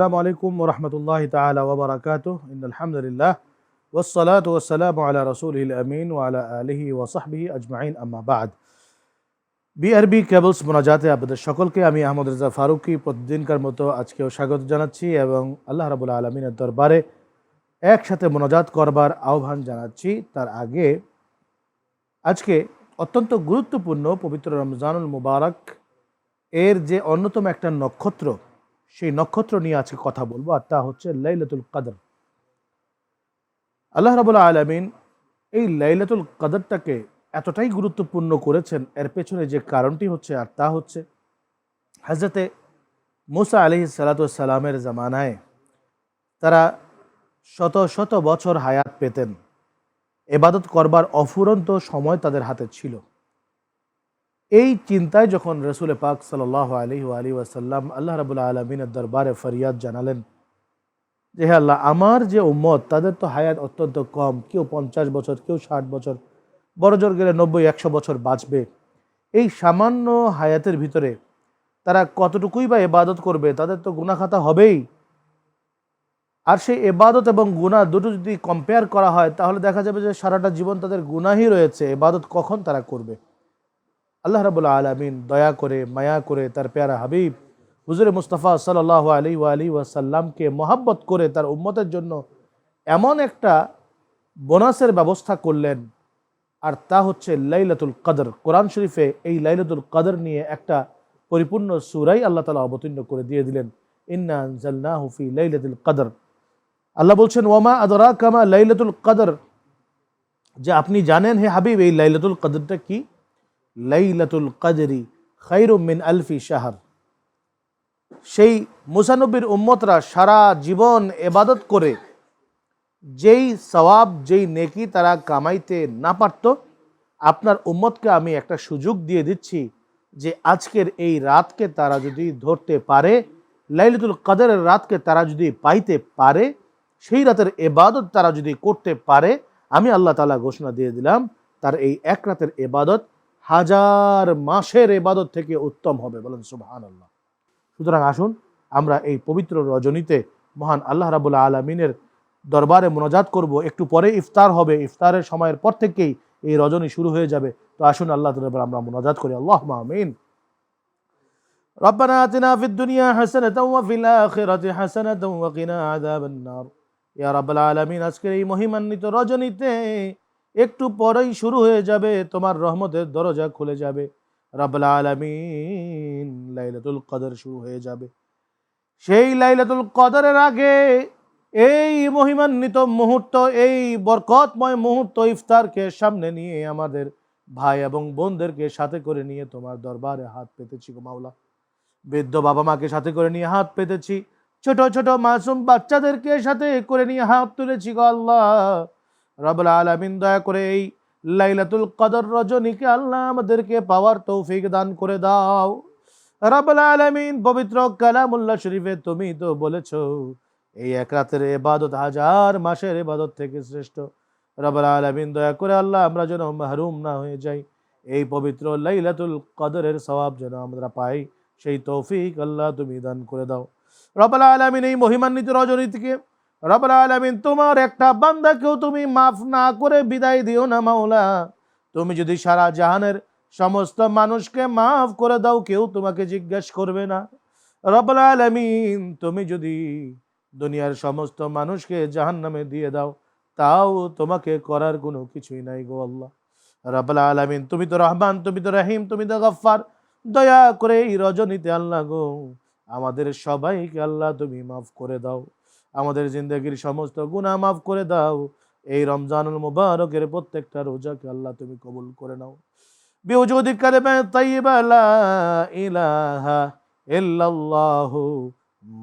আসসালামু আলাইকুম ওয়া রাহমাতুল্লাহি তাআলা ওয়া বারাকাতুহু ইন্নাল হামদুলিল্লাহ ওয়াসসালাতু ওয়াসসালামু আলা রাসূলিল আমিন ওয়া আলা আলিহি ওয়া সাহবিহি আজমাইন আম্মা বা'দ। বিআরবি কেবলস মোনাজাতে আপনাদের সকলকে আমি আহমদ রেজা ফারুকী প্রতিদিনকার মতো আজকেও স্বাগত জানাচ্ছি এবং আল্লাহ রাব্বুল আলামিনের দরবারে একসাথে মোনাজাত করবার আহ্বান জানাচ্ছি। তার আগে আজকে অত্যন্ত গুরুত্বপূর্ণ পবিত্র রমজানুল মুবারক এর যে অন্যতম একটা নক্ষত্র, সেই নক্ষত্র নিয়ে আজকে কথা বলবো, আর তা হচ্ছে লাইলাতুল কদর। আল্লাহ রাব্বুল আলামিন এই লাইলাতুল কদরটাকে এতটাই গুরুত্বপূর্ণ করেছেন, এর পেছনে যে কারণটি হচ্ছে আর তা হচ্ছে হযরতে মুসা আলাইহিস সালাতু ওয়াস সালামের জামানায় তারা শত শত বছর হায়াত পেতেন, ইবাদত করবার অফুরন্ত সময় তাদের হাতে ছিল। এই চিন্তায় যখন রসুল পাক সাল্লাল্লাহু আলাইহি ওয়া আলিহি ওয়াসাল্লাম আল্লাহ রাব্বুল আলামিনের দরবারে ফরিয়াদ জানালেন যে হে আল্লাহ, আমার যে উম্মত তাদের তো হায়াত অত্যন্ত কম, কেউ 50 বছর, কেউ 60 বছর, বড় জোর গেলে 90-100 বছর বাঁচবে। এই সামান্য হায়াতের ভিতরে তারা কতটুকুই বা ইবাদত করবে, তাদের তো গুনাহ খাতা হবেই। আর সেই ইবাদত এবং গুনাহ দুটো যদি কম্পেয়ার করা হয় তাহলে দেখা যাবে যে সারাটা জীবন তাদের গুনাহই রয়েছে, ইবাদত কখন তারা করবে। আল্লাহ রাব্বুল আলামিন দয়া করে মায়া করে তার প্যারা হাবিব হুজুরে মুস্তাফা সাল্লাল্লাহু আলাইহি ওয়া আলিহি ওয়াসাল্লামকে মহব্বত করে তার উম্মতের জন্য এমন একটা বোনাসের ব্যবস্থা করলেন, আর তা হচ্ছে লাইলাতুল কদর। কোরআন শরীফে এই লাইলাতুল কদর নিয়ে একটা পরিপূর্ণ সূরাই আল্লাহ তাআলা অবতীর্ণ করে দিয়ে দিলেন, ইন্না আনজালনাহু ফি লাইলাতুল কদর। আল্লাহ বলছেন ওয়ামা আদরাকা মা লাইলাতুল কদর, যে আপনি জানেন হে হাবিব এই লাইলাতুল কদরটা কি? লাইলাতুল কদরি খায়রুম মিন আলফি শাহর। সেই মুসা নবীর উম্মতরা সারা জীবন ইবাদত করে যেই সওয়াব, যেই নেকি তারা কামাইতে না পারত, আপনার উম্মতকে আমি একটা সুযোগ দিয়ে দিচ্ছি যে আজকের এই রাতকে তারা যদি ধরতে পারে, লাইলাতুল কদরের রাতকে তারা যদি পাইতে পারে, সেই রাতের ইবাদত তারা যদি করতে পারে, আমি আল্লাহ তাআলা ঘোষণা দিয়ে দিলাম তার এই এক রাতের ইবাদত 1000 মাসের ইবাদত থেকে উত্তম হবে। বলেন সুবহানাল্লাহ। সুতরাং আসুন আমরা এই পবিত্র রজনীতে মহান আল্লাহ রাব্বুল আলামিনের দরবারে মোনাজাত করব। একটু পরে ইফতার হবে, ইফতারের সময়ের পর থেকেই এই রজনী শুরু হয়ে যাবে। তো আসুন আল্লাহ তাআলার আমরা মোনাজাত করি। আল্লাহুম্মা আমিন। রব্বানা আতিনা ফিদ দুনিয়া হাসানাতাও ওয়া ফিল আখিরাতি হাসানাতাও ওয়া কিনা আযাবান নার। ইয়া রাব্বাল আলামিন, আজকের এই মহিমান্বিত রজনীতে একটু পরেই শুরু হয়ে যাবে, তোমার রহমতের দরজা খুলে যাবে। রাব্বুল আলামিন, লাইলাতুল কদর শুরু হয়ে যাবে। সেই লাইলাতুল কদরের আগে এই মহিমান্বিত মুহূর্ত, এই বরকতময় মুহূর্ত ইফতারকে সামনে নিয়ে আমাদের ভাই এবং বোনদেরকে সাথে করে নিয়ে তোমার দরবারে হাত পেতেছি গো মাওলা। বৃদ্ধ বাবা মাকে সাথে করে নিয়ে হাত পেতেছি, ছোট ছোট মাসুম বাচ্চাদেরকে সাথে করে নিয়ে হাত তুলেছি গো আল্লাহ। রব্বুল আলামিন, দয়া করে এই লাইলাতুল কদর রজনীকে আল্লাহ আমাদেরকে পাওয়ার তৌফিক দান করে দাও। রব্বুল আলামিন, পবিত্র কালামুল্লাহ শরীফে তুমি তো বলেছো এই এক রাতের ইবাদত 1000 মাসের ইবাদত থেকে শ্রেষ্ঠ। রব্বুল আলামিন, দয়া করে আল্লাহ আমরা যেন মাহরুম না হয়ে যাই, এই পবিত্র লাইলাতুল কদরের সওয়াব যেন আমরা পাই, সেই তৌফিক আল্লাহ তুমি দান করে দাও। রব্বুল আলামিন, এই মহিমান্বিত রজনী থেকে রব্বুল আলামিন তোমার একটা বান্দাকেও তুমি মাফ না করে বিদায় দিও না মাওলা। তুমি যদি সারা জাহানের সমস্ত মানুষকে মাফ করে দাও, কেউ তোমাকে জিজ্ঞেস করবে না। রব্বুল আলামিন, তুমি যদি দুনিয়ার সমস্ত মানুষকে জাহান্নামে দিয়ে দাও, তাও তোমাকে করার কোনো কিছুই নাই গো আল্লাহ। রব্বুল আলামিন, তুমি তো রহমান, তুমি তো রহিম, তুমি তো গফফার। দয়া করে এই রজনীতে আল্লাহ গো আমাদের সবাইকে আল্লাহ তুমি মাফ করে দাও, আমাদের জিন্দেগির সমস্ত গুনাহ মাফ করে দাও। এই রমজানুল মুবারকের প্রত্যেকটা রোজাকে আল্লাহ তুমি কবুল করে নাও। বিউজুদি কালিমা তাইয়্যিবা লা ইলাহা ইল্লাল্লাহু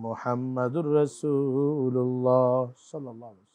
মুহাম্মাদুর রাসূলুল্লাহ সাল্লাল্লাহু আলাইহি ওয়াসাল্লাম।